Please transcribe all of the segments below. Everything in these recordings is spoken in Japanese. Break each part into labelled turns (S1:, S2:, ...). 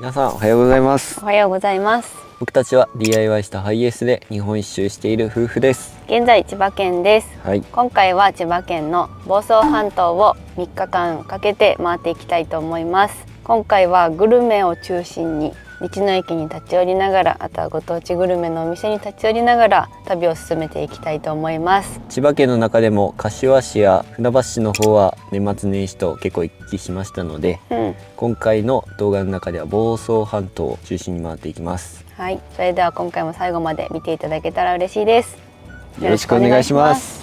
S1: 皆さんおはようございます。
S2: おはようございます。
S1: 僕たちは DIY したハイエースで日本一周している夫婦です。
S2: 現在千葉県です。
S1: はい、
S2: 今回は千葉県の房総半島を3日間かけて回っていきたいと思います。今回はグルメを中心に道の駅に立ち寄りながら、あとはご当地グルメのお店に立ち寄りながら旅を進めていきたいと思います。
S1: 千葉県の中でも柏市や船橋市の方は年末年始と結構行き来しましたので、今回の動画の中では房総半島を中心に回っていきます。
S2: はい、それでは今回も最後まで見ていただけたら嬉しいです。
S1: よろしくお願いします。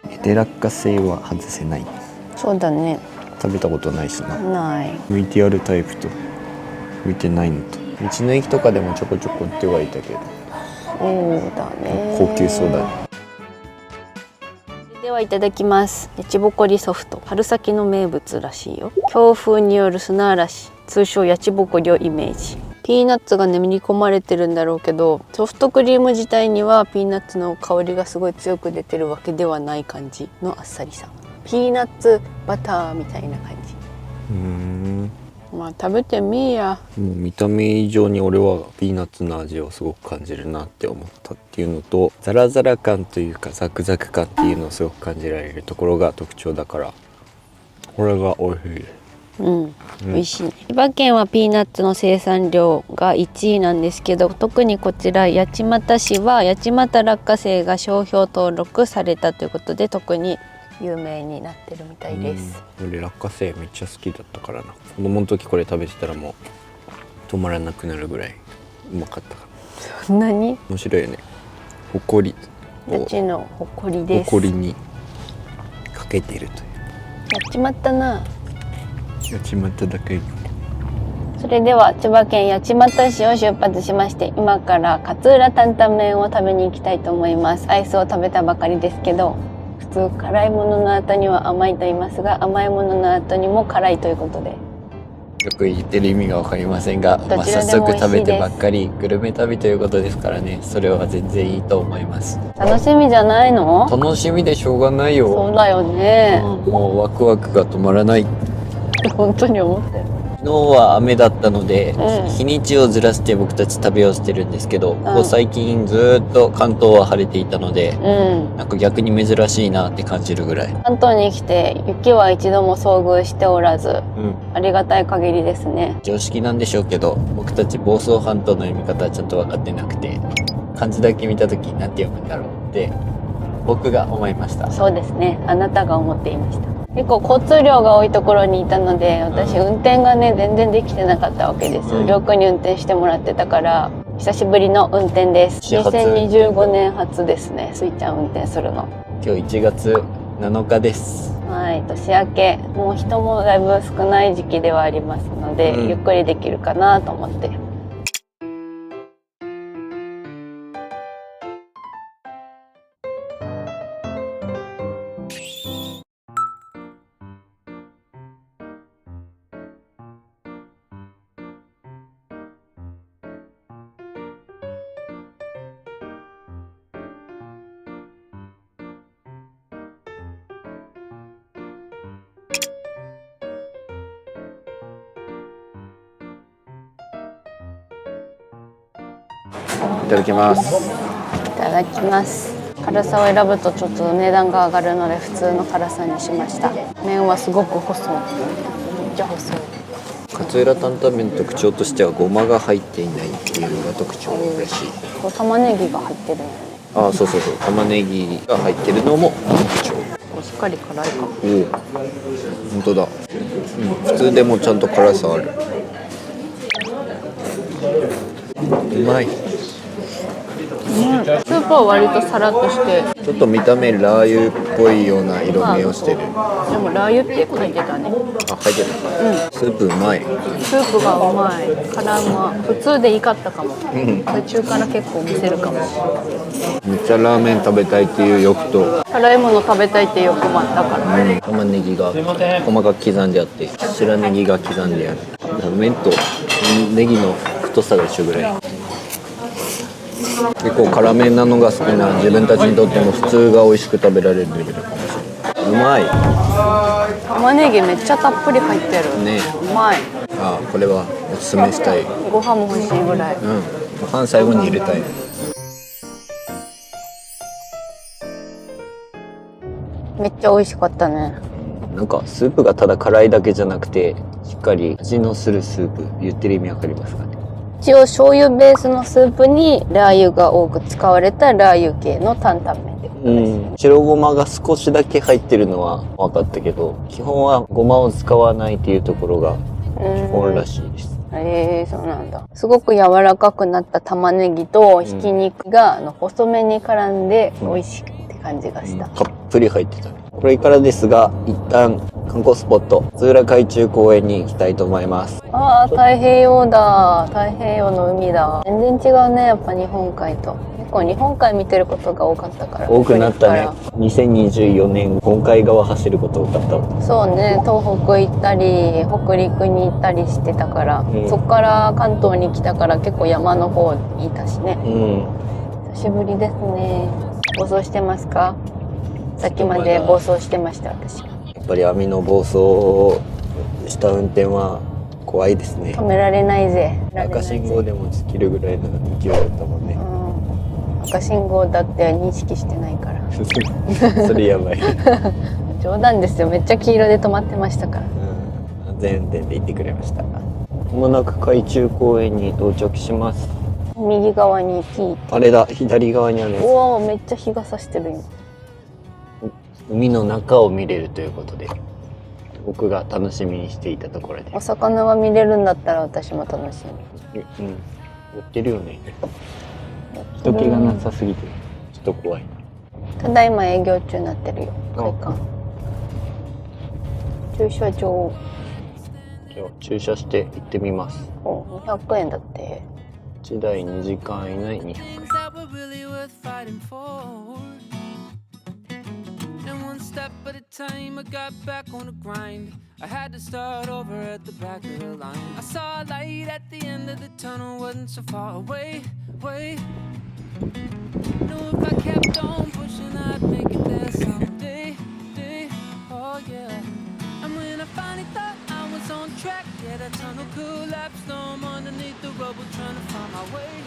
S1: ヘデラッカ製は外せない。
S2: そうだね。
S1: 食べたことないしな。
S2: ない。
S1: 向いてあるタイプと向いてないのと、道の駅とかでもちょこちょこ売ってはいたけど、
S2: そうだね。
S1: 高級そうだね。
S2: ではいただきます。やちぼこりソフト、春先の名物らしいよ。強風による砂嵐、通称やちぼこりをイメージ。ピーナッツが練り込まれてるんだろうけど、ソフトクリーム自体にはピーナッツの香りがすごい強く出てるわけではない感じのあっさりさ。ピーナッツバターみたいな感じ。まあ食べてみーや。
S1: もう見た目以上に俺はピーナッツの味をすごく感じるなって思ったっていうのと、ザラザラ感というかザクザク感っていうのをすごく感じられるところが特徴だから、これが美味しい。
S2: 美味しいね。千葉県はピーナッツの生産量が1位なんですけど、特にこちら八街市は八街落花生が商標登録されたということで、特に有名になってるみたいです。
S1: 俺落花生めっちゃ好きだったからな。子供の時これ食べてたらもう止まらなくなるぐらいうまかったから。
S2: そんなに
S1: 面白いよね。ほこり、
S2: 八ちのほこりです。
S1: ほこりにかけているという。
S2: やっちまったな。
S1: やっちまっただけ。
S2: それでは千葉県八街市を出発しまして、今から勝浦担々麺を食べに行きたいと思います。アイスを食べたばかりですけど、普通辛いものの後には甘いと言いますが、甘いものの後にも辛いということで、
S1: よく言ってる意味が分かりませんが、
S2: どち
S1: 早
S2: らでも美味しいです。
S1: 速食べてばっかりグルメ旅ということですからね、それは全然いいと思います。
S2: 楽しみじゃないの？
S1: 楽しみでしょうがないよ。
S2: そうだよね。
S1: もうワクワクが止まらない。
S2: 本当に思ってる。
S1: 昨日は雨だったので、日
S2: うん
S1: にちをずらして僕たち旅をしてるんですけど、ここ最近ずっと関東は晴れていたので、なんか逆に珍しいなって感じるぐらい。
S2: 関東に来て雪は一度も遭遇しておらず、ありがたい限りですね。
S1: 常識なんでしょうけど、僕たち房総半島の読み方はちゃんと分かってなくて、漢字だけ見た時に何て読むんだろうって僕が思いました。
S2: そうですね。あなたが思っていました。結構交通量が多いところにいたので、私運転がね全然できてなかったわけですよ。りょうくんに運転してもらってたから、久しぶりの運転です。2025年初ですね、スイちゃん運転するの。
S1: 今日1月7日です。
S2: はい、年明け、もう人もだいぶ少ない時期ではありますので、ゆっくりできるかなと思って。
S1: いただきます。
S2: いただきます。辛さを選ぶとちょっと値段が上がるので、普通の辛さにしました。麺はすごく細い。めっちゃ細い。
S1: 勝浦担々麺の特徴としてはごまが入っていないっていうのが特徴らしい。
S2: こう玉ねぎが入ってるんだよね。
S1: ああ、そうそうそう、玉ねぎが入ってるのも特徴。
S2: しっかり辛いかも。
S1: おお、本当だ。普通でもちゃんと辛さある。うまい。
S2: スープは割とサラッとして、
S1: ちょっと見た目ラー油っぽいような色味をしてる。
S2: でもラー油って書いてたね。
S1: あ、書いてる。スープうまい。
S2: スープがうまい。辛うま。普通でいいかったかも。途中から結構見せるかも。
S1: めっちゃラーメン食べたいっていう欲と、
S2: 辛いもの食べたいって欲もあったから。
S1: 玉ねぎが細かく刻んであって、白ネギが刻んである。麺とネギの太さが一緒ぐらい。結構辛めなのが好きな自分たちにとっても普通が美味しく食べられるレベルかもしれない。うまい
S2: 玉ねぎめっちゃたっぷり入ってる
S1: ね。
S2: うまい。
S1: あ、これはおすすめしたい。
S2: ご飯も欲しいぐらい。
S1: うん、ご飯最後に入れたい。
S2: めっちゃ美味しかったね。
S1: なんかスープがただ辛いだけじゃなくてしっかり味のするスープ。言ってる意味わかりますかね。
S2: 一応醤油ベースのスープにラー油が多く使われたラー油系の担々麺でことですね。
S1: 白ごまが少しだけ入ってるのは分かったけど、基本はごまを使わないっていうところが基本らしいです。
S2: そうなんだ。すごく柔らかくなった玉ねぎとひき肉が細めに絡んで美味しいって感じがした。
S1: たっぷり入ってたね。これからですが、一旦観光スポット津浦海中公園に行きたいと思います。
S2: ああ、太平洋だ。太平洋の海だ。全然違うね、やっぱ日本海と。結構日本海見てることが多かったから。
S1: 多くなったね。2024年本海側走ること多かったわ。
S2: そうね、東北行ったり北陸に行ったりしてたから、そっから関東に来たから結構山の方にいたしね。久しぶりですね。暴走してますか？さっきまで暴走してました私。
S1: やっぱり網の暴走した運転は怖いですね。
S2: 止められないぜ。
S1: 赤信号でも突っ切るぐらいの勢いだったもんね。
S2: 赤信号だって認識してないから
S1: それやばい。
S2: 冗談ですよ。めっちゃ黄色で止まってましたから。
S1: 安全運転で行ってくれました。まもなく海中公園に到着します。
S2: 右側に T。
S1: あれだ、左側にあるやつ。
S2: おお、めっちゃ日が差してる今。
S1: 海の中を見れるということで、僕が楽しみにしていたところで。
S2: お魚が見れるんだったら私も楽しみ。
S1: 売ってるよね。人気がなさすぎてちょっと怖い。
S2: ただいま営業中になってるよ、会館。駐車場。
S1: じゃあ駐車して行ってみます。
S2: 200円だって。
S1: 1台2時間以内200円。Step at a time, I got back on the grind. I had to start over at the back of the line. I saw a light at the end of the tunnel, wasn't so far away. Knew if I kept on pushing, I'd make it there someday. Oh yeah. And when I finally thought I was on track, yeah, that tunnel collapsed. No, I'm underneath the rubble trying to find my way.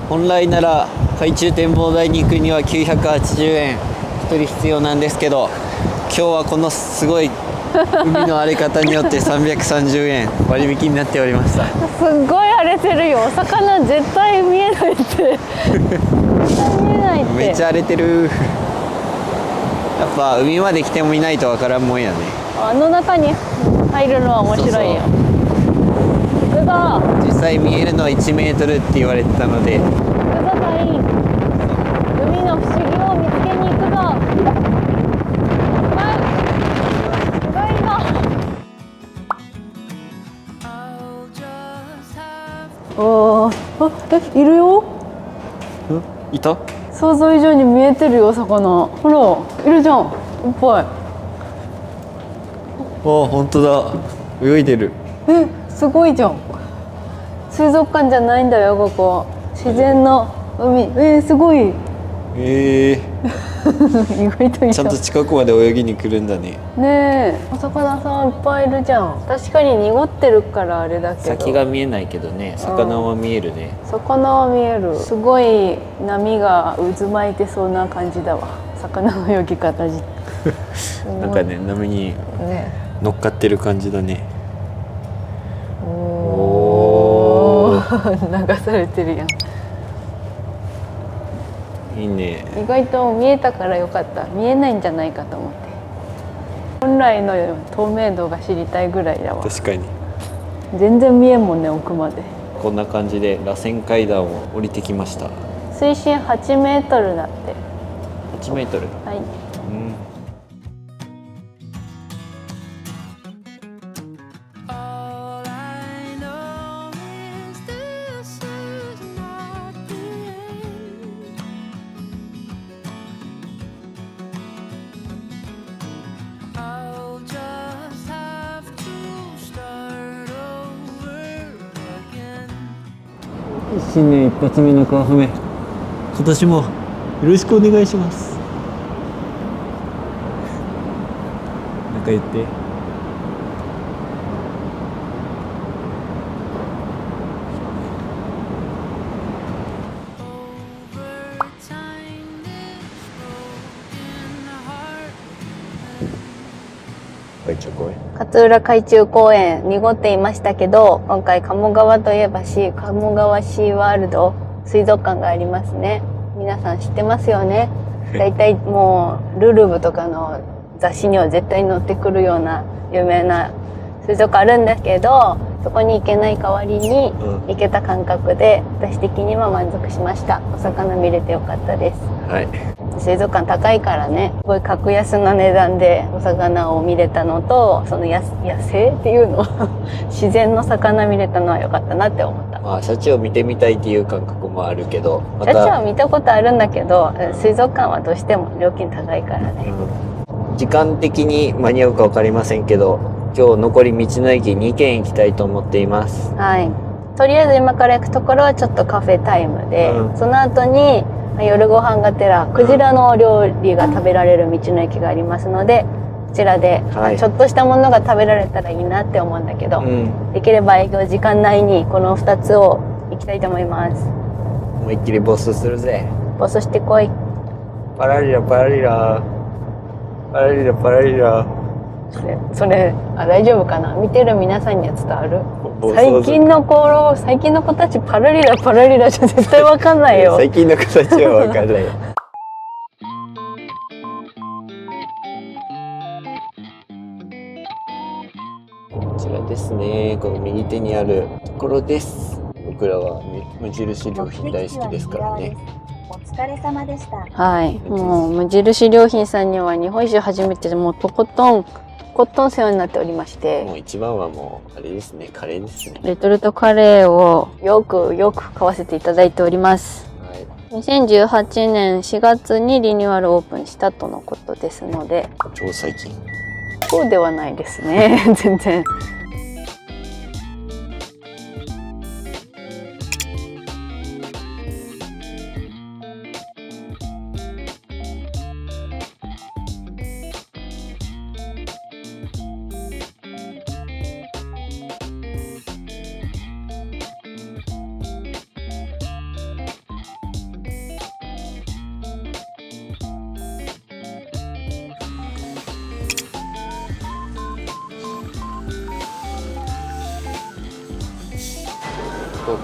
S1: 本来なら海中展望台に行くには980円1人必要なんですけど、今日はこのすごい海の荒れ方によって330円割引になっておりました。
S2: すっごい荒れてるよ。お魚絶対見えないって絶対見えないって。
S1: めっちゃ荒れてる。やっぱ海まで来てもいないとわからんもんやね。
S2: あの中に入るのは面白いよ。行くぞ。
S1: 実際見えるのは1メートルって言われてたので、
S2: 行くぞ隊員。海の不思議を見つけに行くぞ。すごいぞ。おー、いるよ。
S1: いた？
S2: 想像以上に見えてるよ魚。ほらいるじゃん、いっぱい。
S1: 本当だ、泳いでる。
S2: すごいじゃん。水族館じゃないんだよここ。自然の海。すごい。意外といい。
S1: ちゃんと近くまで泳ぎに来るんだね。
S2: ねえ、お魚さんいっぱいいるじゃん。確かに濁ってるからあれだけど
S1: 先が見えないけどね、魚は見えるね。
S2: 魚は見える。すごい波が渦巻いてそうな感じだわ、魚の泳ぎ方じ
S1: なんかね、波に乗っかってる感じだね。
S2: おー流されてるやん。
S1: いいね。
S2: 意外と見えたからよかった。見えないんじゃないかと思って。本来の透明度が知りたいぐらいだわ。
S1: 確かに
S2: 全然見えんもんね、奥まで。
S1: こんな感じで螺旋階段を降りてきました。
S2: 水深8メートルだって。
S1: 8メートル。
S2: はい。
S1: 新年一発目のカワハメ、今年もよろしくお願いします。なんか言って。
S2: 勝浦海中公園濁っていましたけど、今回鴨川といえば鴨川シーワールド水族館がありますね。皆さん知ってますよね。だいたいもうルルブとかの雑誌には絶対載ってくるような有名な水族館あるんだけど、そこに行けない代わりに行けた感覚で、私的には満足しました。お魚見れてよかったです。
S1: はい。
S2: 水族館高いからね、すごい格安な値段でお魚を見れたのと、その野生っていうの自然の魚見れたのは良かったなって思った。
S1: まあシャチを見てみたいっていう感覚もあるけど、
S2: シャチは見たことあるんだけど、水族館はどうしても料金高いからね、
S1: 時間的に間に合うか分かりませんけど、今日残り道の駅2軒行きたいと思っています。
S2: はい。とりあえず今から行くところはちょっとカフェタイムで、その後に夜ご飯がてらクジラの料理が食べられる道の駅がありますので、こちらで、ちょっとしたものが食べられたらいいなって思うんだけど、できれば営業時間内にこの2つを行きたいと思います。
S1: 思いっきりボスするぜ。
S2: ボスしてこい。
S1: パラリラパラリラパラリラパラリラ。
S2: それ大丈夫かな、見てる皆さんには伝わる？最近の子たちパラリラパラリラじゃ絶対わかんないよ。
S1: 最近の子たちはわかんない。こちらですね。この右手にあるところです。僕らは無印良品大好きですからね。
S3: お疲れ様でした。
S2: はい、もう無印良品さんには日本一周初めてもうとことん世話になっておりまして、
S1: もう一番はもうあれですね、カレーですね。
S2: レトルトカレーをよく買わせていただいております。はい、2018年4月にリニューアルオープンしたとのことですので、
S1: 超最近。
S2: そうではないですね。全然。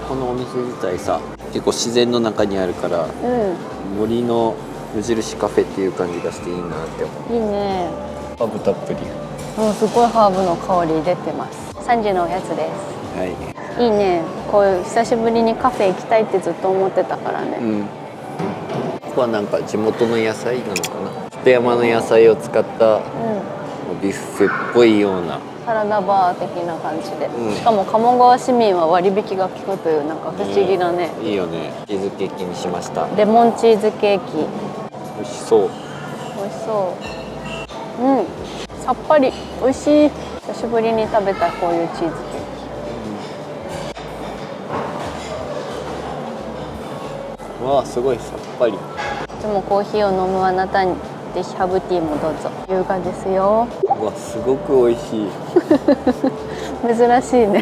S1: このお店自体さ、結構自然の中にあるから、森の無印カフェっていう感じがしていいなって思う。
S2: いいね。
S1: ハーブたっぷり。
S2: すごいハーブの香り出てます。3時のおやつです。
S1: はい。
S2: いいね。こういう久しぶりにカフェ行きたいってずっと思ってたからね。
S1: ここはなんか地元の野菜なのかな。里山の野菜を使った、ビュッフェっぽいような。
S2: サラダバー的な感じで、しかも鴨川市民は割引が効くというなんか不思議なね、
S1: いいよね。チーズケーキにしました。
S2: レモンチーズケーキ。
S1: 美味しそう。
S2: 美味しそう。さっぱり美味しい。久しぶりに食べたこういうチーズケー
S1: キ。わあ、すごいさっぱり。い
S2: つもコーヒーを飲むあなたにぜひハーブティーもどうぞ。優雅ですよ。
S1: うわ、すごく美味しい。
S2: 珍しいね。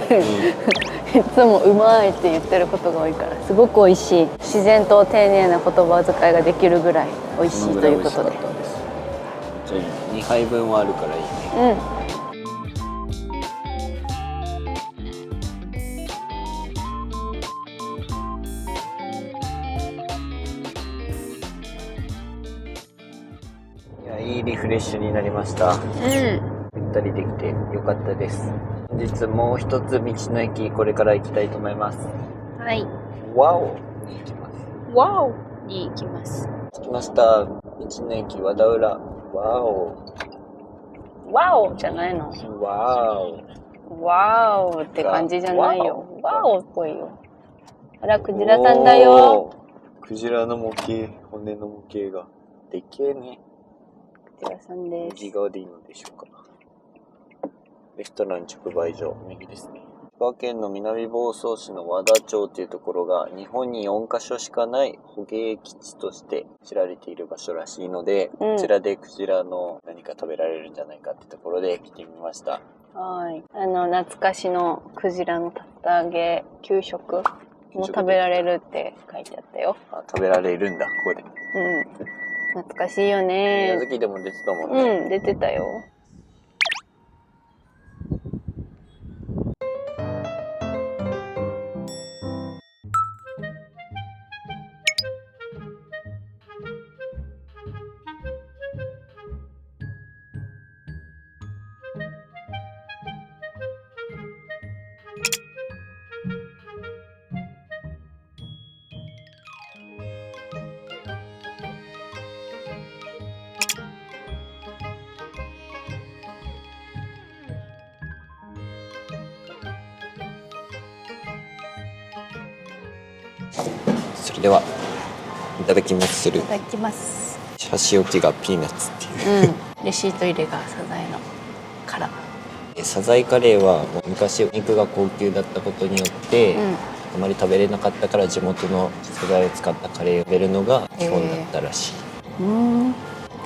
S2: いつもうまいって言ってることが多いから、すごく美味しい。自然と丁寧な言葉遣いができるぐらい美味しいということで。
S1: じゃあ2杯分はあるからいいね。いいリフレッシュになりました。ゆったりできてよかったです。本日もう一つ道の駅、これから行きたいと思います。
S2: はい。
S1: ワオに行きます。
S2: ワオに行きます。
S1: 着きました。道の駅和田浦。ワオ。
S2: ワオじゃないの。
S1: ワオ。
S2: ワオって感じじゃないよ。ワオっぽいよ。あら、クジラさんだよ。
S1: クジラの模型、骨の模型が。でっけえね。
S2: クジラさんです。
S1: 右側でいいのでしょうか。レストラン直売所、右ですね。千葉県の南房総市の和田町っていうところが日本に4カ所しかない捕鯨基地として知られている場所らしいので、こちらでクジラの何か食べられるんじゃないかってところで来てみました。
S2: はい。懐かしのクジラの竜田揚げ給食も食べられるって書いてあったよ。
S1: あ、食べられるんだ、ここで。
S2: 懐かしいよね。
S1: 宮崎でも出てたもんね。
S2: 出てたよ。
S1: それではいただきますする。
S2: いただきます。
S1: 箸置きがピーナッツっていう、
S2: レシート入れがサザエの殻。
S1: サザエカレーはもう昔お肉が高級だったことによって、あまり食べれなかったから地元の素材を使ったカレーを食べるのが基本だったらしい。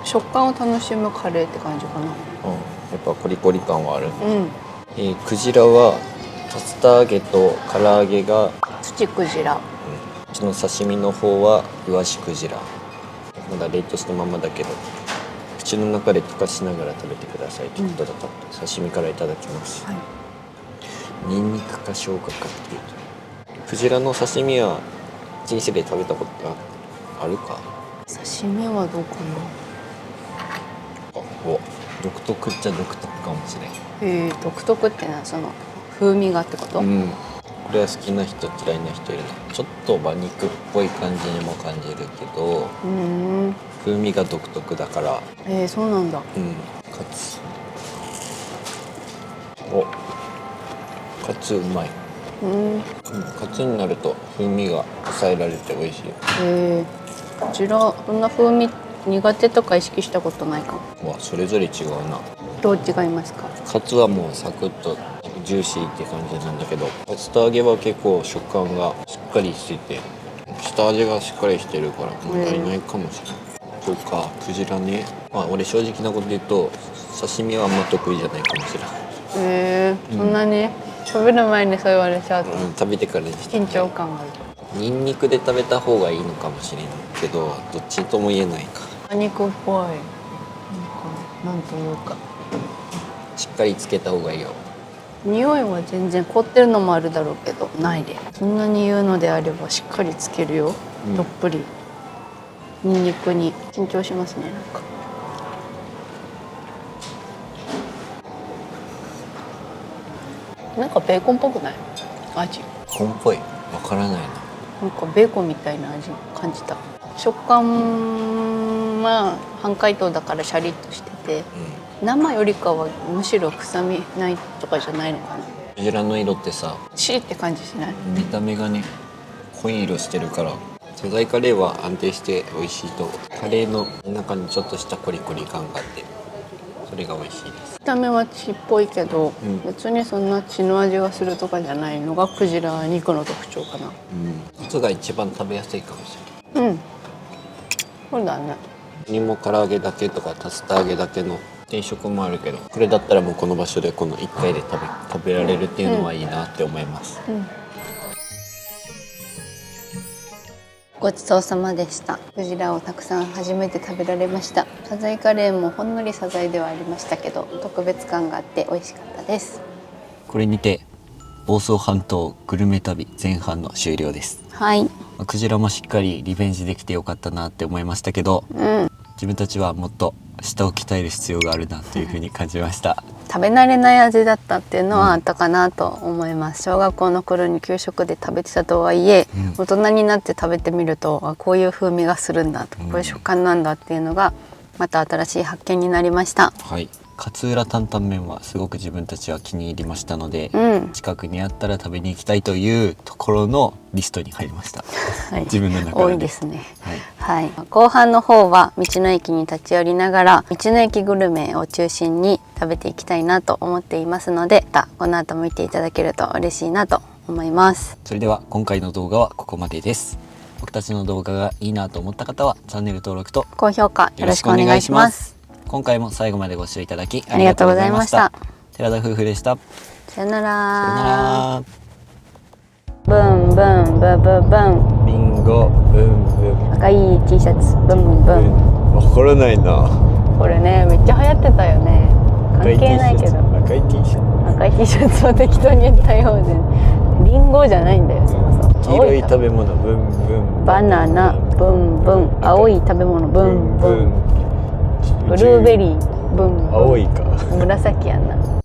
S2: 食感を楽しむカレーって感じかな。
S1: やっぱコリコリ感はある。クジラは竜田揚げと唐揚げが
S2: 土クジラ。
S1: うちの刺身の方はイワシクジラ。まだ冷凍したままだけど口の中で溶かしながら食べてくださいってことだった。刺身からいただきます。ニンニクか生姜かっていうと、クジラの刺身は人生で食べたことあるか？
S2: 刺身はどうかな。
S1: 独特っちゃ独特かもしれん。
S2: 独特ってのはその風味がってこと？
S1: これは好きな人嫌いな人いるな。ちょっと馬肉っぽい感じにも感じるけど、風味が独特だから。
S2: そうなんだ。
S1: カツうまい。カツになると風味が抑えられて美味しい。
S2: こちらそんな風味苦手とか意識したことないかも。
S1: それぞれ違うな。
S2: どう違いますか？
S1: カツはもうサクッとジューシーって感じなんだけど、竜田揚げは結構食感がしっかりしてて下味がしっかりしてるから問題ないかもしれない。そうか、クジラね。俺正直なこと言うと刺身はあんま得意じゃないかもしれない。
S2: そんなに食べる前にそう言われちゃうと、
S1: 食べてからにして
S2: 緊張感がある。
S1: ニンニクで食べた方がいいのかもしれないけど、どっちとも言えないか。
S2: 馬肉っぽいなんというか
S1: しっかりつけた方がいいよ。
S2: 匂いは全然凍ってるのもあるだろうけどないで。そんなに言うのであればしっかりつけるよ。どっぷりニンニクに。緊張しますね。なんかベーコンっぽくない？味。
S1: コーンっぽい。わからないな。
S2: なんかベーコンみたいな味感じた。食感は半解凍だからシャリッとしてて、生よりかはむしろ臭みないとかじゃないのかな。
S1: クジラの色ってさ、
S2: シーって感じしない？
S1: 見た目がね濃い色してるからサザエカレーは安定して美味しいと。カレーの中にちょっとしたコリコリ感があってそれが美味しいです。
S2: 見た目は血っぽいけど、別にそんな血の味がするとかじゃないのがクジラ肉の特徴かな。
S1: カツが一番食べやすいかもしれない。
S2: そうだね。
S1: にも唐揚げだけとか竜田揚げだけの定食もあるけど、これだったらもうこの場所でこの1回で食べられるっていうのはいいなって思います。
S2: ごちそうさまでした。クジラをたくさん初めて食べられました。サザエカレーもほんのりサザエではありましたけど特別感があって美味しかったです。
S1: これにて房総半島グルメ旅前半の終了です。
S2: はい。
S1: クジラもしっかりリベンジできてよかったなって思いましたけど、自分たちはもっと舌を鍛える必要があるなというふうに感じました。
S2: 食べ慣れない味だったっていうのはあったかなと思います。小学校の頃に給食で食べてたとはいえ、大人になって食べてみるとこういう風味がするんだと、こういう食感なんだっていうのがまた新しい発見になりました。
S1: はい、勝浦担々麺はすごく自分たちは気に入りましたので、
S2: うん
S1: 近くにあったら食べに行きたいというところのリストに入りました。
S2: はい
S1: 自分の中で
S2: 多いですね。
S1: はい、
S2: はい、後半の方は道の駅に立ち寄りながら道の駅グルメを中心に食べていきたいなと思っていますので、またこの後見ていただけると嬉しいなと思います。
S1: それでは今回の動画はここまでです。僕たちの動画がいいなと思った方はチャンネル登録と
S2: 高評価よろしくお願いします。
S1: 今回も最後までご視聴いただき
S2: ありがとうございました。
S1: 寺田夫婦でした。
S2: さよな
S1: さよな
S2: ら。
S1: ら。
S2: ブンブンブブブン。
S1: リンゴブンブン。
S2: 赤い T シャツブンブン。
S1: わからないな。
S2: これねめっちゃ流行ってたよね。関係ないけど
S1: 赤い T シャツ。
S2: 赤い T シャツを適当に言ったようでリンゴじゃないんだよそもそも。
S1: 黄色い食べ物ブンブン。
S2: バナナブンブン。青い食べ物ブンブン。ブルーベリーブンブン。
S1: 青いか。
S2: 紫やんな。